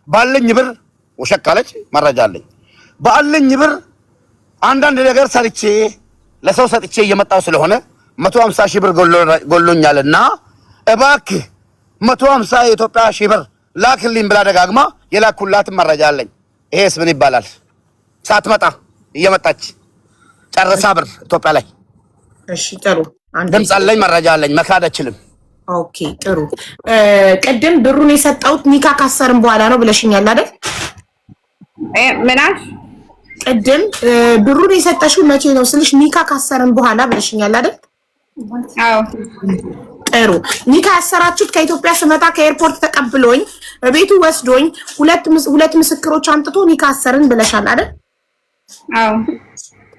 ባለኝ ብር ወሸቃለች መረጃ አለኝ ባለኝ ብር አንዳንድ ነገር ሰርቼ ለሰው ሰጥቼ እየመጣው ስለሆነ 150 ሺህ ብር ጎሎኛልና እባክህ 150 የኢትዮጵያ ሺህ ብር ላክልኝ ብላ ደጋግማ የላኩላት መረጃ አለኝ። ይሄስ ምን ይባላል? ሳትመጣ እየመጣች ጨርሳ ብር ኢትዮጵያ ላይ። እሺ ጥሩ ድምፅ አለኝ መረጃ አለኝ መካድ አልችልም። ኦኬ ጥሩ። ቅድም ብሩን የሰጠሁት ኒካ ካሰርም በኋላ ነው ብለሽኛል አይደል? ምን አልሽ? ቅድም ብሩን የሰጠሽው መቼ ነው ስልሽ ኒካ ካሰርም በኋላ ብለሽኛል አይደል? አዎ ጥሩ። ኒካ ያሰራችሁት ከኢትዮጵያ ስመጣ ከኤርፖርት ተቀብሎኝ ቤቱ ወስዶኝ ሁለት ምስክሮች አምጥቶ ኒካ አሰርን ብለሻል አይደል? አዎ።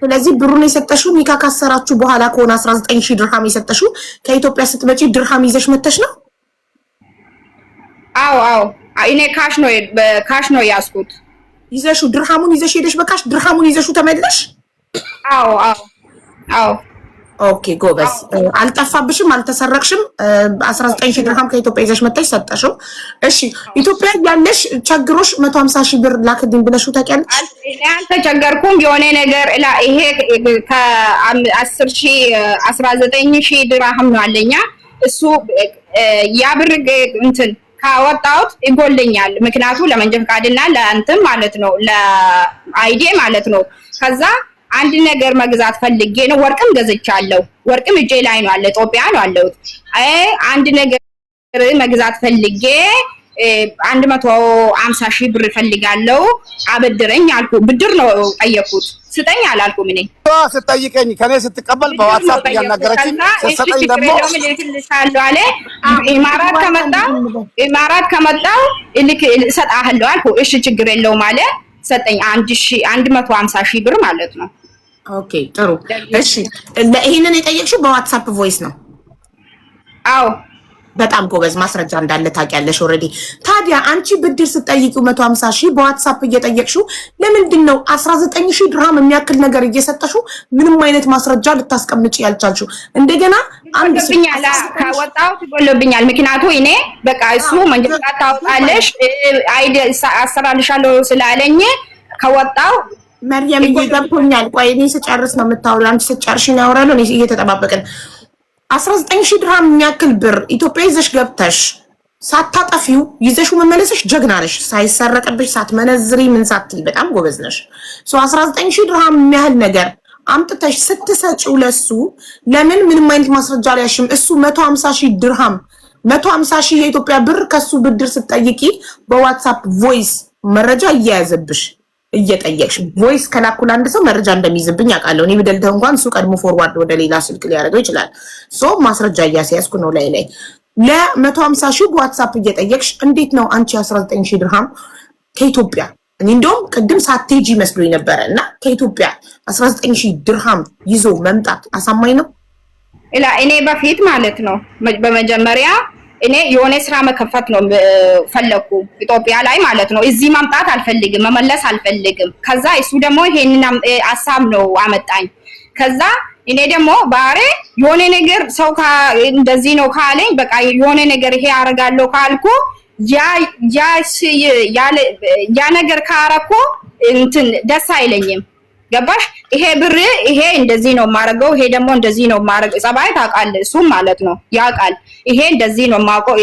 ስለዚህ ብሩን የሰጠሽው ኒካ ካሰራችሁ በኋላ ከሆነ 19000 ድርሃም የሰጠሽው ከኢትዮጵያ ስትመጪ ድርሃም ይዘሽ መተሽ ነው? አዎ አዎ። እኔ ካሽ ነው ያስኩት። ይዘሽው ድርሃሙን ይዘሽ ሄደሽ በካሽ ድርሃሙን ይዘሽው ተመለሽ? አዎ አዎ አዎ። ኦኬ ጎበዝ። አልጠፋብሽም፣ አልተሰረቅሽም። 19000 ድርሃም ከኢትዮጵያ ይዘሽ መተሽ ሰጠሽው። እሺ ኢትዮጵያ ያለሽ ቸግሮሽ 150,000 ብር ላክልኝ ብለሽው ታውቂያለሽ? እኔ አልተቸገርኩም። የሆነ ነገር ይሄ ከ10,000 19,000 ድርሃም ነው አለኛ። እሱ ያ ብር እንትን ካወጣሁት ይጎልኛል። ምክንያቱ ለመንጃ ፈቃድና ለእንትን ማለት ነው ለአይዲ ማለት ነው። ከዛ አንድ ነገር መግዛት ፈልጌ ነው። ወርቅም ገዝቻለሁ። ወርቅም እጄ ላይ ነው አለ ኢትዮጵያ ነው አለሁት። አንድ ነገር መግዛት ፈልጌ 150,000 ብር ፈልጋለሁ አበድረኝ አልኩ። ብድር ነው ጠየቁት። ስጠኝ አላልኩም። እኔ ስትጠይቀኝ ከኔ ስትቀበል በዋትስአፕ እያናገረችኝ ስትሰጠኝ ደግሞ ልክልሻለሁ አለ። ኢማራት ከመጣሁ እሰጥሃለሁ አልኩ። እሺ ችግር የለውም አለ። ሰጠኝ 150,000 ብር ማለት ነው። ኦኬ ጥሩ። እሺ ይሄንን የጠየቅሽው በዋትስአፕ ቮይስ ነው? አዎ። በጣም ጎበዝ። ማስረጃ እንዳለ ታውቂያለሽ ኦልሬዲ። ታዲያ አንቺ ብድር ስትጠይቂው 150,000 በዋትስአፕ እየጠየቅሽው ለምንድን ነው 19,000 ድርሃም የሚያክል ነገር እየሰጠሽው ምንም አይነት ማስረጃ ልታስቀምጪ ያልቻልሽው? እንደገና አንድ ብኛላ ካወጣው ትጎልብኛል። ምክንያቱ እኔ በቃ እሱ መንጃ ፈቃድ ታወጣለሽ አይዲ አሰራልሻለሁ ስላለኝ ከወጣው መርየም ይገብቶኛል። ቆይ እኔ ስጨርስ ነው የምታወሪው። አንቺ ስጨርሽ ነው ያወራለሁ። እኔ እየተጠባበቅን 19,000 ድርሃም የሚያክል ብር ኢትዮጵያ ይዘሽ ገብተሽ ሳታጠፊው ይዘሽው መመለስሽ ጀግና ነሽ። ሳይሰረቅብሽ ሳትመነዝሪ ምን ሳትይ በጣም ጎበዝ ነሽ። 19,000 ድርሃም የሚያህል ነገር አምጥተሽ ስትሰጪው ለሱ ለምን ምንም አይነት ማስረጃ አልያሽም? እሱ 150,000 ድርሃም 150,000 የኢትዮጵያ ብር ከሱ ብድር ስትጠይቂ በዋትስአፕ ቮይስ መረጃ እየያዘብሽ እየጠየቅሽ ቮይስ ከላኩል አንድ ሰው መረጃ እንደሚይዝብኝ አውቃለሁ። እኔ ብደልተው እንኳን እሱ ቀድሞ ፎርዋርድ ወደ ሌላ ስልክ ሊያደርገው ይችላል። ማስረጃ እያስያዝኩ ነው ላይ ለ150,000 በዋትስአፕ እየጠየቅሽ እንዴት ነው አንቺ 19,000 ድርሃም ከኢትዮጵያ እኔ እንደውም ቅድም ሳትሄጂ መስሎኝ ነበረ እና ከኢትዮጵያ 19,000 ድርሃም ይዞ መምጣት አሳማኝ ነው? እኔ በፊት ማለት ነው በመጀመሪያ እኔ የሆነ ስራ መከፈት ነው ፈለኩ ኢትዮጵያ ላይ ማለት ነው። እዚህ ማምጣት አልፈልግም፣ መመለስ አልፈልግም። ከዛ እሱ ደግሞ ይሄንን ሐሳብ ነው አመጣኝ። ከዛ እኔ ደግሞ ባሬ የሆነ ነገር ሰው እንደዚህ ነው ካለኝ በቃ የሆነ ነገር ይሄ አደርጋለሁ ካልኩ ያ ነገር ካረኩ እንትን ደስ አይለኝም። ገባሽ? ይሄ ብር ይሄ እንደዚህ ነው የማደርገው፣ ይሄ ደግሞ እንደዚህ ነው የማደርገው። ጸባይ ታውቃለህ፣ እሱም ማለት ነው ያውቃል። ይሄ እንደዚህ ነው የማውቀው፣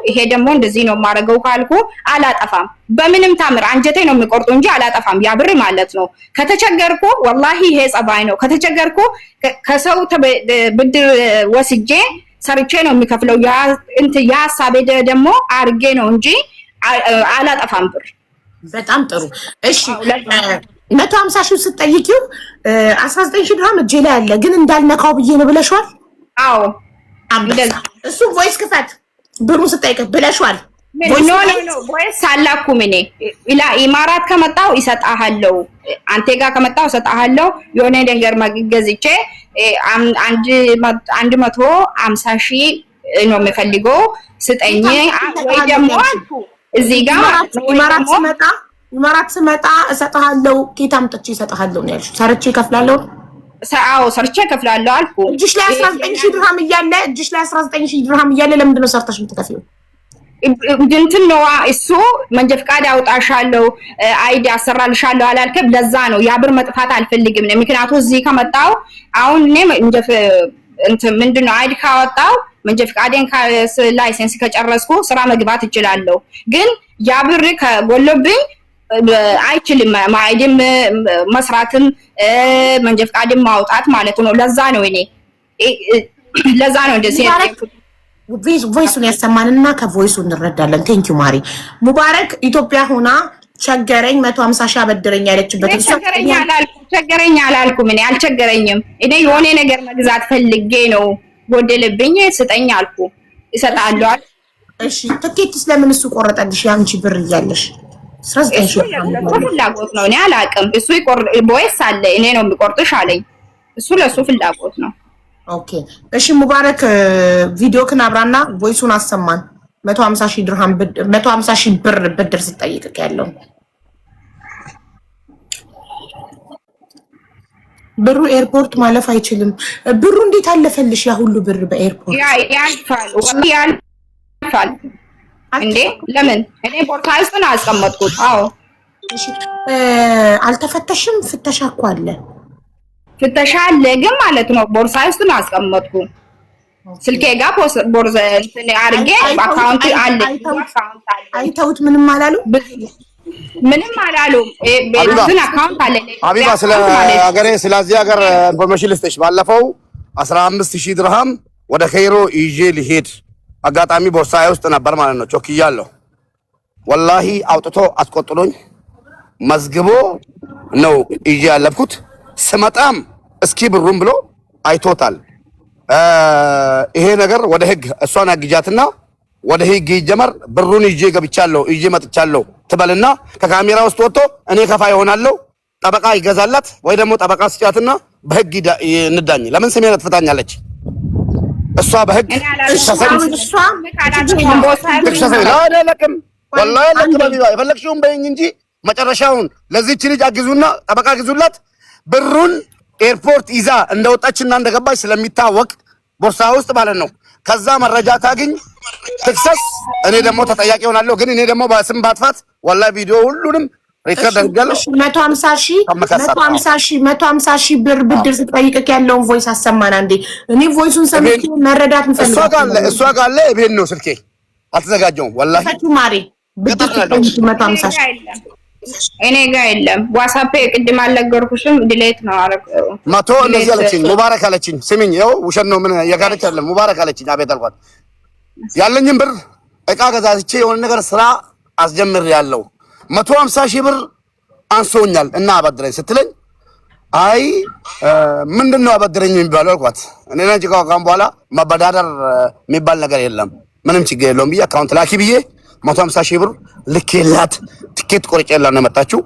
ይሄ ደግሞ እንደዚህ ነው የማደርገው ካልኩ አላጠፋም። በምንም ታምር አንጀቴ ነው የሚቆርጡ እንጂ አላጠፋም። ያ ብር ማለት ነው። ከተቸገርኩ ወላሂ ይሄ ጸባይ ነው። ከተቸገርኩ ከሰው ብድር ወስጄ ሰርቼ ነው የሚከፍለው። ያ ሀሳቤ ደግሞ አርጌ ነው እንጂ አላጠፋም ብር። በጣም ጥሩ። እሺ 150,000 ስትጠይቂው 19,000 ድርሃም እጄ ላይ አለ ግን እንዳልነካው ብዬ ነው ብለሽዋል? አዎ እሱ ቮይስ ክፈት ብሩን ስጠይቅህ ብለሽዋል? ኖ ቮይስ አላኩም። እኔ ኢማራት ከመጣው ይሰጣሃለው፣ አንተ ጋር ከመጣው ይሰጣሃለው። የሆነ ነገር ገዝቼ 150,000 ነው የምፈልገው ስጠኝ ወይ ደግሞ እዚህ ጋር ኢማራት ስመጣ እሰጥሃለሁ። ኬት አምጥቼ እሰጥሃለሁ ነው ያልሽው? ሰርቼ እከፍላለሁ? አዎ ሰርቼ እከፍላለሁ አልኩ። እጅሽ ላይ 19,000 ድርሃም እያለ ለምንድን ነው ሰርተሽ የምትከፍይው? እንትን ነው እሱ መንጃ ፈቃድ አውጣሻለሁ አይዲ አሰራልሻለሁ አላልከም። ለዛ ነው ያ ብር መጥፋት አልፈልግም ነው። ምክንያቱም እዚህ ከመጣው አሁን እኔ እንትን ምንድነው አይዲ ካወጣው መንጃ ፈቃዴን ላይሰንስ ከጨረስኩ ስራ መግባት እችላለሁ። ግን ያ ብር ከጎሎብኝ አይችልም አይዲም መስራትም መንጃ ፈቃድም ማውጣት ማለት ነው። ለዛ ነው እኔ ለዛ ነው እንደዚህ ቮይሱን ያሰማንና ከቮይሱ እንረዳለን። ቴንኪዩ ማሪ ሙባረክ ኢትዮጵያ ሆና ቸገረኝ 150 ሺህ አበድረኝ ያለችበት ቸገረኝ አላልኩም። እኔ አልቸገረኝም። እኔ የሆነ ነገር መግዛት ፈልጌ ነው ጎደለብኝ ስጠኝ አልኩ እሰጣለሁ። እሺ ትኬትስ ለምን እሱ ቆረጠልሽ? ያንቺ ብር እያለሽ 19 ሺህ ፍላጎት ነው። እኔ አላውቅም። እሱ ቦይስ አለ እኔ ነው የሚቆርጥሽ አለኝ። እሱ ለሱ ፍላጎት ነው። ኦኬ እሺ ሙባረክ ቪዲዮ ከናብራና ቮይሱን አሰማን። 150 ሺህ ድርሃም 150 ሺህ ብር ብድር ስጠይቅክ ያለው ብሩ ኤርፖርት ማለፍ አይችልም። ብሩ እንዴት አለፈልሽ? ያ ሁሉ ብር በኤርፖርት ያልፋል ያልፋል እንዴ? ለምን እኔ ቦርሳ ውስጥ ነው አስቀመጥኩት። አዎ እሺ አልተፈተሽም? ፍተሻ እኮ አለ። ፍተሻ አለ ግን ማለት ነው ቦርሳ ውስጥ ነው አስቀመጥኩ። ስልኬ ጋር ቦርሳ እንትን አርጌ አካውንት አለ። አይተውት ምንም አላሉ? ምንም አላሉ። ቤቱን አካውንት አለ። ሀቢባ ስለ ሀገሬ ስለዚህ ሀገር ኢንፎርሜሽን ልስጥሽ። ባለፈው 15000 ድርሃም ወደ ከይሮ ይዤ ልሄድ አጋጣሚ ቦርሳዬ ውስጥ ነበር ማለት ነው። ቾክያለሁ። ወላሂ አውጥቶ አስቆጥሎኝ መዝግቦ ነው ይዤ ያለብኩት። ስመጣም እስኪ ብሩን ብሎ አይቶታል። ይሄ ነገር ወደ ህግ እሷን አግጃትና ወደ ህግ ይጀመር። ብሩን ይዤ ገብቻለሁ ይዤ መጥቻለሁ ትበልና ከካሜራ ውስጥ ወጥቶ እኔ ከፋ ይሆናለሁ ጠበቃ ይገዛላት ወይ ደግሞ ጠበቃ ስጫትና በህግ እንዳኝ። ለምን ስሜን ትፈታኛለች? እሷ በህግ ወላሂ የፈለግሽውን በይኝ እንጂ መጨረሻውን ለዚህች ልጅ አግዙና ጠበቃ ግዙላት። ብሩን ኤርፖርት ይዛ እንደወጣችና እንደገባች ስለሚታወቅ ቦርሳ ውስጥ ማለት ነው። ከዛ መረጃ ታግኝ ትክሰስ፣ እኔ ደግሞ ተጠያቂ ሆናለሁ። ግን እኔ ደግሞ በስም ባጥፋት ወላሂ ቪዲዮ ሁሉንም ሪከርድ አድርጋለሁ። 150 ሺህ ብር ብድር ስትጠይቅክ ያለውን ቮይስ አሰማና እንዴ። እኔ ቮይሱን ሰምቼ መረዳት እንፈልጋለን። እሷ ጋር አለ ቤት ነው ስልኬ አልተዘጋጀውም። ወላሂ ማሪ ብድር 150 ሺህ እኔ ጋር የለም። ዋትስአፕ ቅድም አልነገርኩሽም ዲሌት ነው አረገው። መቶ እንደዚህ አለችኝ። ሙባረክ አለችኝ። ስሚኝ ይኸው ውሸት ነው ምን የጋለች አይደለም። ሙባረክ አለችኝ። አቤት አልኳት። ያለኝም ብር እቃ ገዛዝቼ የሆነ ነገር ስራ አስጀምር ያለው 150 ሺህ ብር አንሶኛል እና አበድረኝ ስትለኝ አይ ምንድነው አበድረኝ የሚባለው አልኳት። እኔ ነኝ ካሁን በኋላ መበዳደር የሚባል ነገር የለም ምንም ችግር የለውም ብዬ አካውንት ላኪ ብዬ 150 ሺህ ብር ልኬላት ትኬት ቆርጬላት ነው የመጣችው።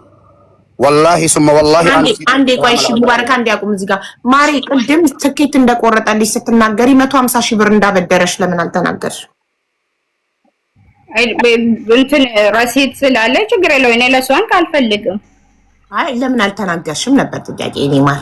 ወላሂ ሱመ ወላሂ አንዴ ቆይ እሺ ሙባረክ አንዴ አቁም እዚህ ጋር ማሪ ቅድም ትኬት እንደቆረጠልሽ ስትናገሪ 150 ሺህ ብር እንዳበደረሽ ለምን አልተናገርሽ? አይ እንትን ረሲት ስላለ ችግር የለውም። እኔ ለሷን ካልፈልግም አይ ለምን አልተናገርሽም ነበር ጥያቄ። እኔ ማር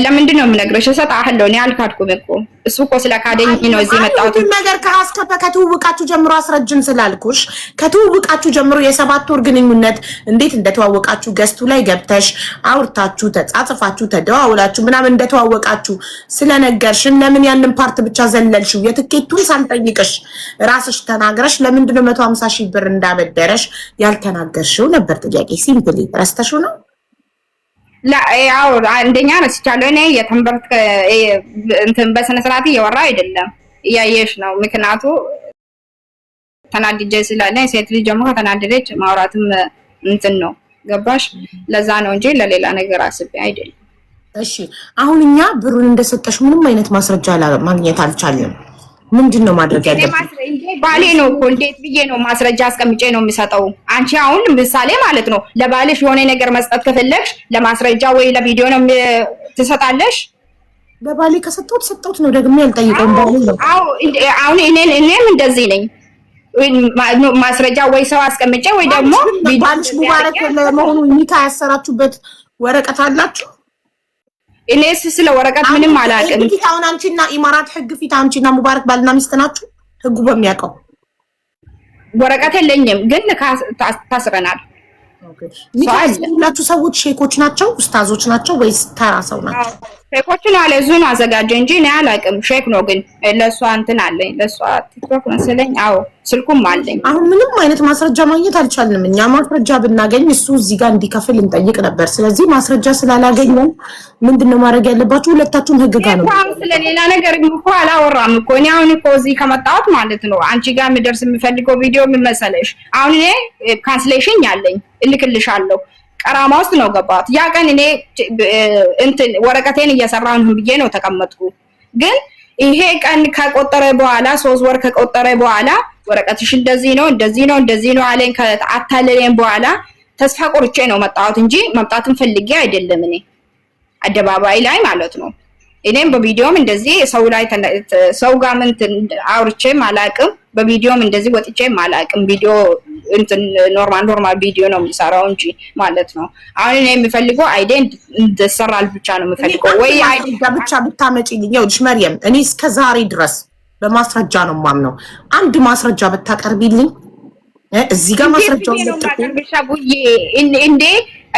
ለምንድን ነው የምነግርሽ? እሰጥሃለሁ። እኔ አልካድኩም እኮ እሱ እኮ ስለካደኝ ነው እዚህ መጣሁት። ነገር ከአስከፈ ከተዋወቃችሁ ጀምሮ አስረጅን ስላልኩሽ ከተዋወቃችሁ ጀምሮ የ7 ወር ግንኙነት እንዴት እንደተዋወቃችሁ ገስቱ ላይ ገብተሽ አውርታችሁ ተጻጽፋችሁ ተደዋውላችሁ ምናምን እንደተዋወቃችሁ ስለነገርሽን ለምን ያንን ፓርት ብቻ ዘለልሽው? የትኬቱን ሳልጠይቅሽ ራስሽ ተናግረሽ ለምንድን ነው 150 ሺህ ብር እንዳበደረሽ ያልተናገርሽው ነበር ጥያቄ። ሲምፕሊ ረስተሽው ነው? ያው አንደኛ ረስቻለሁ። እኔ የተንበርክ እንትን በስነ ስርዓት እያወራ አይደለም እያየሽ ነው። ምክንያቱ ተናድጄ ስላለኝ ሴት ልጅ ደግሞ ከተናደደች ማውራትም እንትን ነው ገባሽ? ለዛ ነው እንጂ ለሌላ ነገር አስቤ አይደለም። እሺ አሁን እኛ ብሩን እንደሰጠሽ ምንም አይነት ማስረጃ ማግኘት አልቻልንም። ምንድነው ማድረግ ያለብን? ባሌ ነው እኮ እንዴት ብዬ ነው ማስረጃ አስቀምጬ ነው የሚሰጠው? አንቺ አሁን ምሳሌ ማለት ነው ለባልሽ የሆነ ነገር መስጠት ከፈለግሽ ለማስረጃ ወይ ለቪዲዮ ነው ትሰጣለሽ? ለባሌ ሰጠሁት ነው ደግሞ ያልጠይቀው ባሌ ነው። አሁን እኔም እንደዚህ ነኝ። ማስረጃ ወይ ሰው አስቀምጬ ወይ ደግሞ ባልሽ ሙባረክ ለመሆኑ ኒካ ያሰራችሁበት ወረቀት አላችሁ? እኔስ ስለ ወረቀት ምንም አላውቅም። አሁን አንቺና ኢማራት ህግ ፊት አንቺና ሙባረክ ባልና ሚስት ናችሁ? ህጉ በሚያውቀው ወረቀት የለኝም ግን ታስረናል። ሁላችሁ ሰዎች ሼኮች ናቸው ኡስታዞች ናቸው ወይስ ተራ ሰው ናቸው? ሼኮችን አለ ዙን አዘጋጀ እንጂ እኔ አላውቅም። ሼክ ነው ግን ለሷ እንትን አለኝ ለሷ ቲክቶክ መሰለኝ። አዎ ስልኩም አለኝ። አሁን ምንም አይነት ማስረጃ ማግኘት አልቻልንም። እኛ ማስረጃ ብናገኝ እሱ እዚህ ጋር እንዲከፍል እንጠይቅ ነበር። ስለዚህ ማስረጃ ስላላገኘን ምንድነው ማድረግ ያለባችሁ? ሁለታችሁም ህግ ጋር ነው። ስለሌላ ነገር እኮ አላወራም እኮ እኔ አሁን እኮ እዚህ ከመጣሁት ማለት ነው አንቺ ጋር የምደርስ የምፈልገው ቪዲዮ ምን መሰለሽ? አሁን እኔ ካንስሌሽን ያለኝ እልክልሻለሁ ቀራማ ውስጥ ነው ገባት። ያ ቀን እኔ እንትን ወረቀቴን እየሰራሁ ነው ብዬ ነው ተቀመጥኩ። ግን ይሄ ቀን ከቆጠረ በኋላ 3 ወር ከቆጠረ በኋላ ወረቀትሽ እንደዚህ ነው አለኝ። ከአታለለኝ በኋላ ተስፋ ቆርጬ ነው መጣሁት እንጂ መምጣትን ፈልጌ አይደለም። እኔ አደባባይ ላይ ማለት ነው። እኔም በቪዲዮም እንደዚህ ሰው ጋር ምን አውርቼም አላቅም። በቪዲዮም እንደዚህ ወጥቼም አላቅም። ቪዲዮ እንትን ኖርማል ቪዲዮ ነው የሚሰራው እንጂ ማለት ነው። አሁን እኔ የሚፈልገው አይዲ እንደሰራል ብቻ ነው የሚፈልገው። ወይ አይዲ ብቻ ብታመጪልኝ። ይኸውልሽ መርየም፣ እኔ እስከ ዛሬ ድረስ በማስረጃ ነው የማምነው። አንድ ማስረጃ ብታቀርቢልኝ እዚህ ጋር ማስረጃው እንዴ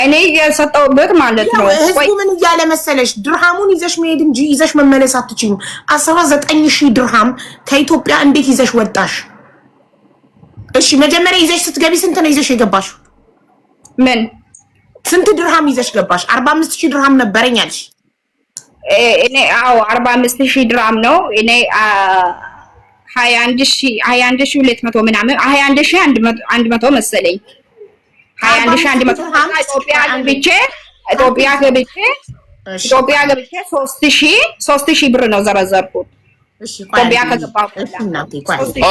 እኔ የሰጠውበት ማለት ነው። ህዝቡ ምን እያለ መሰለሽ? ድርሃሙን ይዘሽ መሄድ እንጂ ይዘሽ መመለስ አትችይም። 19000 ድርሃም ከኢትዮጵያ እንዴት ይዘሽ ወጣሽ? እሺ መጀመሪያ ይዘሽ ስትገቢ ስንት ነው ይዘሽ የገባሽ? ምን ስንት ድርሃም ይዘሽ ገባሽ? 45000 ድርሃም ነበረኝ አልሽ። እኔ 45000 ድርሃም ነው። እኔ 21200 ምናምን 21100 መሰለኝ 21100 ኢትዮጵያ ገብቼ 3000 ብር ነው ዘረዘርኩት። ኢትዮጵያ ከገባሁ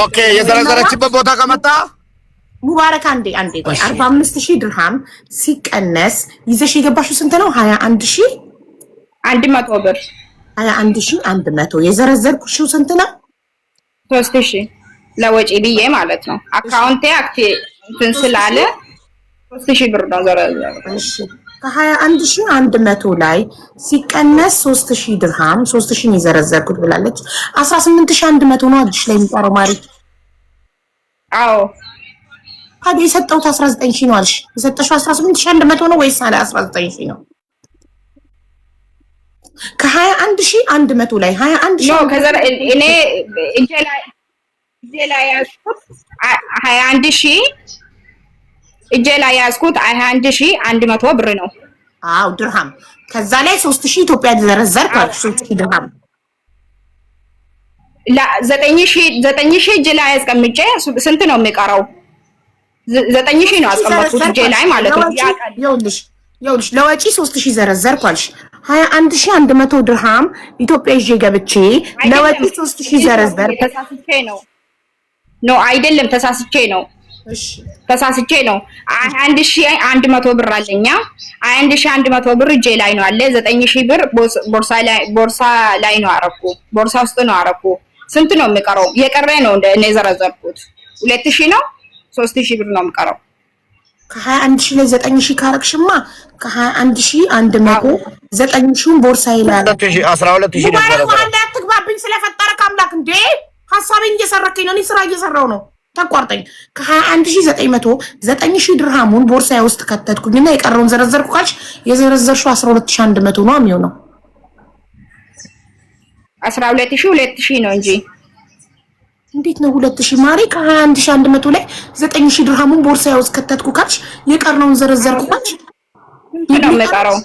ኦኬ። የዘረዘረችበት ቦታ ከመጣ ሙባረክ አንዴ ቆይ 45000 ድርሃም ሲቀነስ ይዘሽ የገባሽው ስንት ነው? 21100 ብር 21100 የዘረዘርኩሽው ስንት ነው? 3000 ለወጪ ብዬ ማለት ነው። አካውንቴ አክቲቭ እንትን ስላለ 3000 ብር ነው ዘረዘርኩት። እሺ ከ21100 ላይ ሲቀነስ 3000 ድርሃም 3000 የዘረዘርኩት ብላለች። 18100 ነው አዲስ ላይ የሚቀረው ማሪ። አዎ ታዲያ የሰጠሁት 19000 ነው አልሽ። የሰጠሽው 18100 ነው ወይስ 19000 ነው? ከ21100 ላይ 21000 ነው ከዛ እኔ እጄ ላይ ያዝኩት 21000 እጄ ላይ ያዝኩት 21100 ብር ነው። አዎ ድርሃም። ከዛ ላይ 3000 ኢትዮጵያ ዘረዘርኩ 3000 ድርሃም 9000 እጄ ላይ አስቀምጬ ስንት ነው የሚቀረው? 9000 ነው አስቀመጥኩት እጄ ላይ ማለት ነው። ይኸውልሽ ለወጪ 3000 ዘረዘርኩ አልሽ። 21100 ድርሃም ኢትዮጵያ ይዤ ገብቼ ለወጪ 3000 ዘረዘር። ተሳስቼ ነው አይደለም፣ ተሳስቼ ነው። እሺ ተሳስቼ ነው። 1100 ብር አለኛ 1100 ብር እጄ ላይ ነው አለ። 9000 ብር ቦርሳ ላይ ነው አረኩ። ቦርሳ ውስጥ ነው አረኩ። ስንት ነው የሚቀረው? የቀረ ነው እኔ ዘረዘርኩት 2000 ነው 3000 ብር ነው የሚቀረው። ከ21000 ላይ 9000 ካረክሽማ ከ21100 9000ን ቦርሳዬ ላይ 12000 ነበር። ማለት አትግባብኝ ስለፈጠረ ካምላክ እንዴ! ሐሳቤን እየሰረከኝ ነው። እኔ ስራ እየሰራው ነው። ተቋርጠኝ። ከ21900 9000 ድርሃሙን ቦርሳዬ ውስጥ ከተትኩኝና የቀረውን ዘረዘርኩ ካልሽ የዘረዘርሽው 12100 ነው የሚሆነው። 12000 ነው እንጂ እንዴት ነው 2000 ማሪ? ከ21100 ላይ 9000 ድርሃሙን ቦርሳዬ ውስጥ ከተትኩ ካልሽ የቀረውን ዘረዘርኩ ካልሽ ምንድነው የሚቀረው?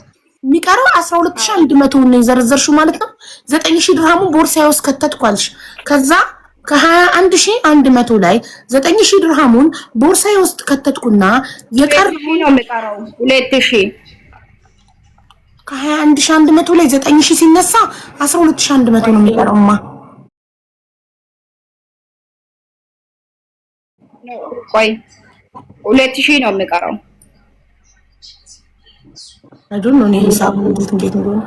12100 ነው የዘረዘርሽው ማለት ነው። 9000 ድርሃሙን ቦርሳዬ ውስጥ ከተትኩ ካልሽ ከዛ ከ21100 ላይ 9000 ድርሃሙን ቦርሳዬ ውስጥ ከተትኩና የቀረው ነው የሚቀረው 2000 ከ21100 ላይ 9000 ሲነሳ 12100 ነው የሚቀረውማ። ቆይ 2000 ነው የሚቀረው። አይዶን ነው ሂሳብ እንዴት እንደሆነ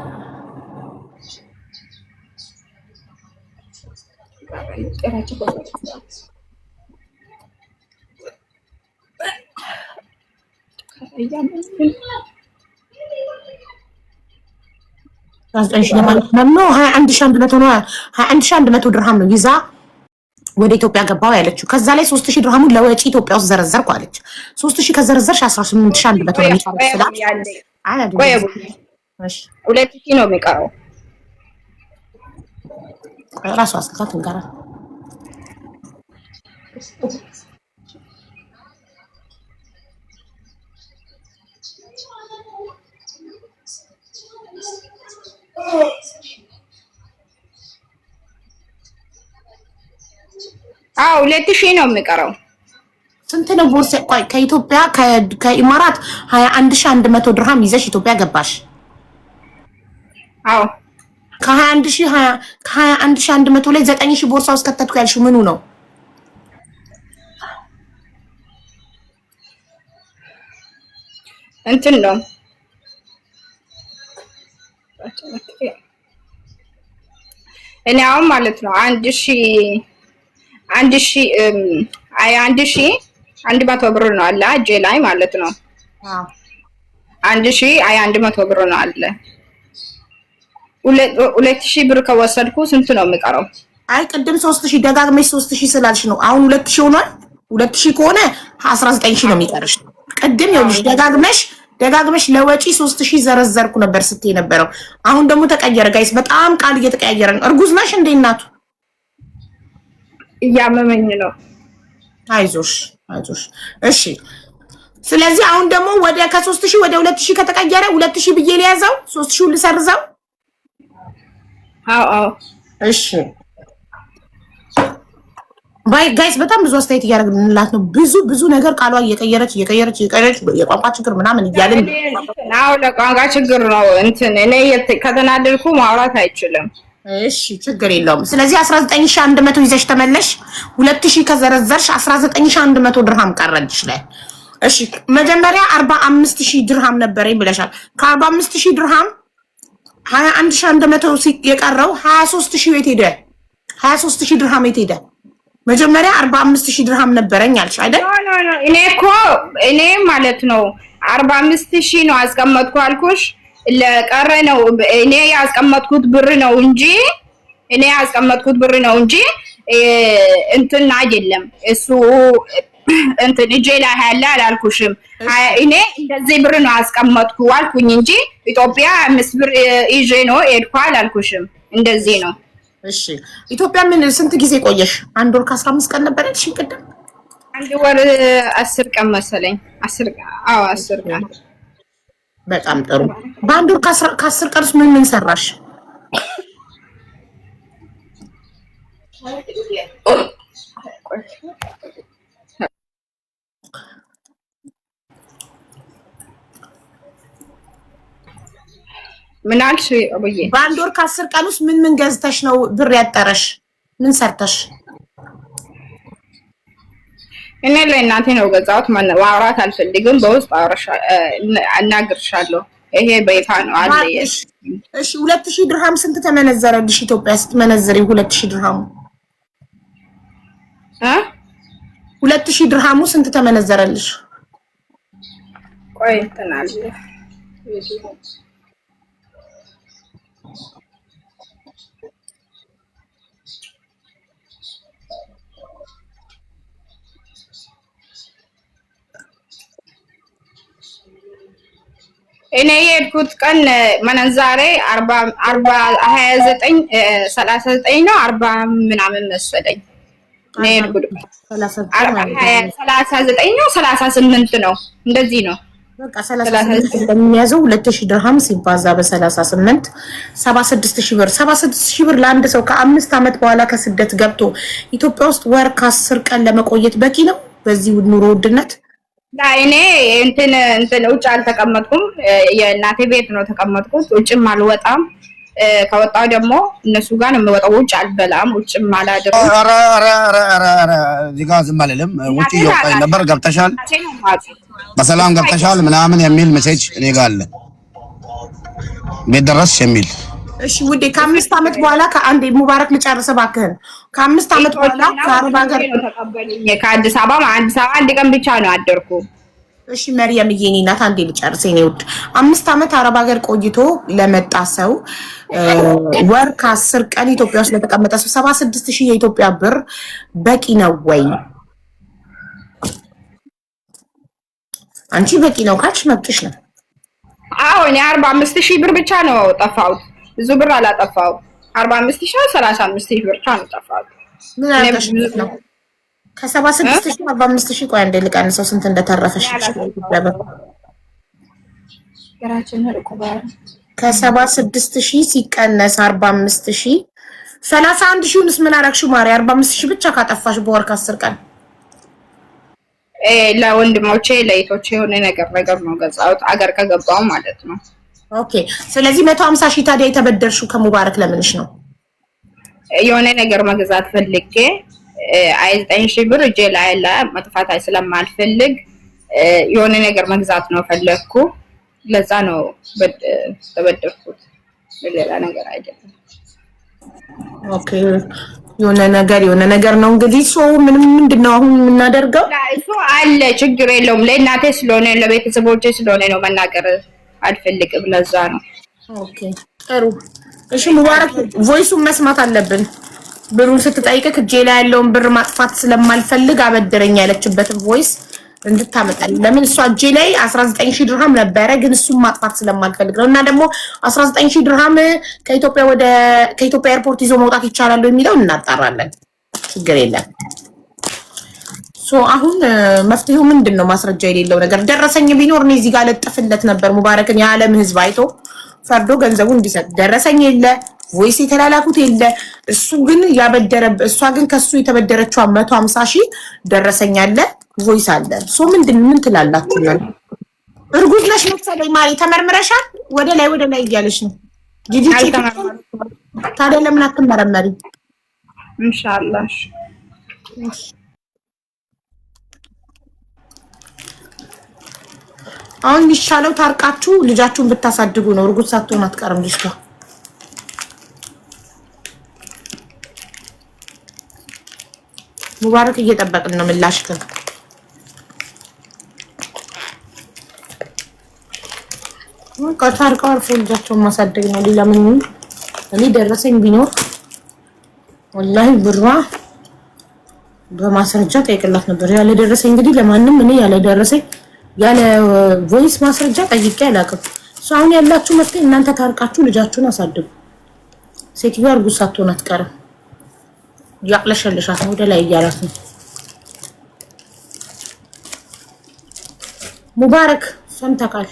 ድርሃም ነው ይዛ ወደ ኢትዮጵያ ገባው ያለችው። ከዛ ላይ 3000 ድርሃሙን ለወጪ ኢትዮጵያ ውስጥ ዘረዘርኩ አለች። 3000 ከዘረዘርሽ 18100 ነው የሚቀረው ስላት እሺ 2000 ነው የሚቀረው። ራሷ አስልታት እንጋራ አዎ 2000 ነው የሚቀረው። ስንት ነው ቦርሳ? ቆይ ከኢትዮጵያ ከኢማራት 21100 ድርሃም ይዘሽ ኢትዮጵያ ገባሽ? አዎ ከ21100 ላይ 9000 ቦርሳ ውስጥ ከተትኩ ያልሽው ምኑ ነው? እንትን ነው እኔ አሁን ማለት ነው 1100 ብር ነው አለ እጄ ላይ ማለት ነው። 1100 ብር ነው አለ። 2000 ብር ከወሰድኩ ስንት ነው የሚቀረው? አይ ቅድም 3000 ደጋግመሽ 3000 ስላልሽ ነው። አሁን 2000 ሆኗል። 2000 ከሆነ 19000 ነው የሚቀርሽ። ቅድም ይኸውልሽ ደጋግመሽ ለወጪ 3000 ዘረዘርኩ ነበር ስትይ ነበረው። አሁን ደግሞ ተቀየረ። ጋይስ በጣም ቃል እየተቀያየረ ነው። እርጉዝ ነሽ እንዴ እናቱ? እያመመኝ ነው። አይዞሽ። እሺ ስለዚህ አሁን ደግሞ ወደ ከ3000 ወደ 2000 ከተቀየረ 2000 ብዬ ሊያዘው 3000 ልሰርዘው። አዎ እሺ ባይ ጋይስ በጣም ብዙ አስተያየት እያደረግንላት ነው። ብዙ ነገር ቃሏ እየቀየረች የቋንቋ ችግር ምናምን እያልን አዎ ለቋንቋ ችግር ነው። እንትን እኔ ከተናደድኩ ማውራት አይችልም። እሺ ችግር የለውም። ስለዚህ 19100 ይዘሽ ተመለሽ። 2000 ከዘረዘርሽ 19100 ድርሃም ቀረልሽ ላይ። እሺ መጀመሪያ 45000 ድርሃም ነበረኝ ብለሻል። ከ45000 ድርሃም 21100 የቀረው 23000 የት ሄደ? 23000 ድርሃም የት ሄደ? መጀመሪያ 45000 ድርሃም ነበረኝ አልሽ አይደል? እኔ ማለት ነው 45000 ነው አስቀመጥኩ አልኩሽ። ለቀረ ነው እኔ ያስቀመጥኩት ብር ነው እንጂ እንትን አይደለም። እሱ እንትን እጄ ላይ ያለ አላልኩሽም። እኔ እንደዚህ ብር ነው አስቀመጥኩ አልኩኝ እንጂ ኢትዮጵያ 5 ብር ይዤ ነው ሄድኩ አላልኩሽም። እንደዚህ ነው። እሺ ኢትዮጵያ ምን ስንት ጊዜ ቆየሽ? 1 ወር ከ15 ቀን ነበር ያልሽ ቅድም? 1 ወር 10 ቀን መሰለኝ። 10 ቀን። በጣም ጥሩ። በ1 ወር ከ10 ቀን ውስጥ ምን ሰራሽ? ምን አልሽ አብዬ? በ1 ወር ከ10 ቀን ውስጥ ምን ገዝተሽ ነው ብር ያጠረሽ? ምን ሰርተሽ? እኔ ለእናቴ ነው ገዛሁት። ማውራት አልፈልግም። በውስጥ አናግርሻለሁ። ይሄ በይፋ ነው አለ። እሺ 2000 ድርሃም ስንት ተመነዘረልሽ? ኢትዮጵያ ስትመነዘሪ 2000 ድርሃሙ 2000 ድርሃሙ ስንት ተመነዘረልሽ? ቆይ እንትን አለ እኔ የሄድኩት ቀን መነዛሬ 29 39 ነው 40 ምናምን መሰለኝ። እኔ የሄድኩት 39 ነው 38 ነው እንደዚህ ነው። በቃ 38 እንደሚያዘው 2000 ድርሃም ሲባዛ በ38 76000 ብር 76000 ብር ለአንድ ሰው ከ5 ዓመት በኋላ ከስደት ገብቶ ኢትዮጵያ ውስጥ ወር ከ10 ቀን ለመቆየት በቂ ነው በዚህ ኑሮ ውድነት? እኔ እንትን ውጭ አልተቀመጥኩም። የእናቴ ቤት ነው ተቀመጥኩት። ውጭም አልወጣም። ከወጣው ደግሞ እነሱ ጋር ነው የምወጣው። ውጭ አልበላም። ውጭም አላድርም። ኧረ እዚህ ጋር ዝም አልልም። ውጭ እየወጣኝ ነበር። ገብተሻል፣ በሰላም ገብተሻል ምናምን የሚል ሜሴጅ እኔ ጋር አለ። ቤት ደረስሽ የሚል። እሺ ውዴ ከ5 ዓመት በኋላ ከአንዴ ሙባረክ ልጨርስ እባክህን። ከ5 ዓመት በኋላ ከአረብ ሀገር ተቀበልኝ። ከአዲስ አበባ አንድ ቀን ብቻ ነው አደርኩ። እሺ መርየም የኔ ናት። አንዴ ልጨርስ የኔ ውድ። 5 ዓመት አረብ ሀገር ቆይቶ ለመጣ ሰው ወር ከ10 ቀን ኢትዮጵያ ውስጥ ለተቀመጠ ሰው 76,000 የኢትዮጵያ ብር በቂ ነው ወይ? አንቺ በቂ ነው ካልሽ መብትሽ ነው። አዎ እኔ 45,000 ብር ብቻ ነው ጠፋሁት። ብዙ ብር አላጠፋው። 45,000 35,000 ብር ብቻ ነው ጠፋሁት። ምን አለሽ ነው? ከ76,000 45,000 ቆይ አንዴ ልቀንሰው ስንት እንደተረፈሽ ኢትዮጵያ ብር ከ76,000 ሲቀነስ 45,000 31,000ስ ምን አደረግሽው ማሪ? 45,000 ብቻ ካጠፋሽ በወር ከ10 ቀን ለወንድሞቼ ለይቶቼ የሆነ ነገር ነው ገዛሁት አገር ከገባው ማለት ነው። ኦኬ ስለዚህ 150,000 ታዲያ የተበደርሽው ከሙባረክ ለምንሽ ነው? የሆነ ነገር መግዛት ፈልጌ 9,000 ብር እጄ ላይ መጥፋት ስለማልፈልግ የሆነ ነገር መግዛት ነው ፈለኩ። ለዛ ነው ተበደርኩት፣ ሌላ ነገር አይደለም። ኦኬ የሆነ ነገር ነው እንግዲህ ምንድነው አሁን የምናደርገው? እሱ አለ ችግር የለውም። ለእናቴ ስለሆነ ለቤተሰቦቼ ስለሆነ ነው መናገር አልፈልግም። ለዛ ነው። ኦኬ ጥሩ እሺ። ሙባረክ ቮይሱን መስማት አለብን። ብሩን ስትጠይቅህ እጄ ላይ ያለውን ብር ማጥፋት ስለማልፈልግ አበድረኝ ያለችበትን ቮይስ እንድታመጣል። ለምን እሷ እጄ ላይ 19,000 ድርሃም ነበረ ግን እሱን ማጥፋት ስለማልፈልግ ነው። እና ደግሞ 19,000 ድርሃም ከኢትዮጵያ ኤርፖርት ይዞ መውጣት ይቻላል የሚለው እናጣራለን። ችግር የለም። አሁን መፍትሄው ምንድነው? ማስረጃ የሌለው ነገር ደረሰኝ ቢኖር እኔ እዚህ ጋር ለጥፍለት ነበር። ሙባረክን የዓለም ሕዝብ አይቶ ፈርዶ ገንዘቡ እንዲሰጥ። ደረሰኝ የለ፣ ቮይስ የተላላኩት የለ። እሱ ግን እሷ ግን ከሱ የተበደረችው 150,000 ደረሰኝ አለ፣ ቮይስ አለ። ምን ትላላችሁ? እርጉዝ ነሽ መሰለኝ ማሪ፣ ተመርምረሻል? ወደ ላይ እያለሽ ነው። ታዲያ ለምን አትመረመሪ? ኢንሻአላህ አሁን የሚሻለው ታርቃችሁ ልጃችሁን ብታሳድጉ ነው። እርጉዝ ሳትሆን አትቀርም ልጅቷ። ሙባረክ እየጠበቅን ነው ምላሽክን። ታርቀው አርፎ ልጃቸውን ማሳደግ ነው። ሌላ ምን? እኔ ደረሰኝ ቢኖር ወላሂ ብሯ በማስረጃ ጠይቅላት ነበር። ያለ ደረሰኝ እንግዲህ ለማንም እኔ ያለ ደረሰኝ ያለ ቮይስ ማስረጃ ጠይቄ አላውቅም። አሁን ያላችሁ መፍትሄ እናንተ ታርቃችሁ ልጃችሁን አሳድጉ። ሴትዮዋ እርጉዝ ሳትሆን አትቀርም። ያቅለሸልሻት ነው፣ ወደ ላይ እያላት ነው። ሙባረክ ሰምተካል?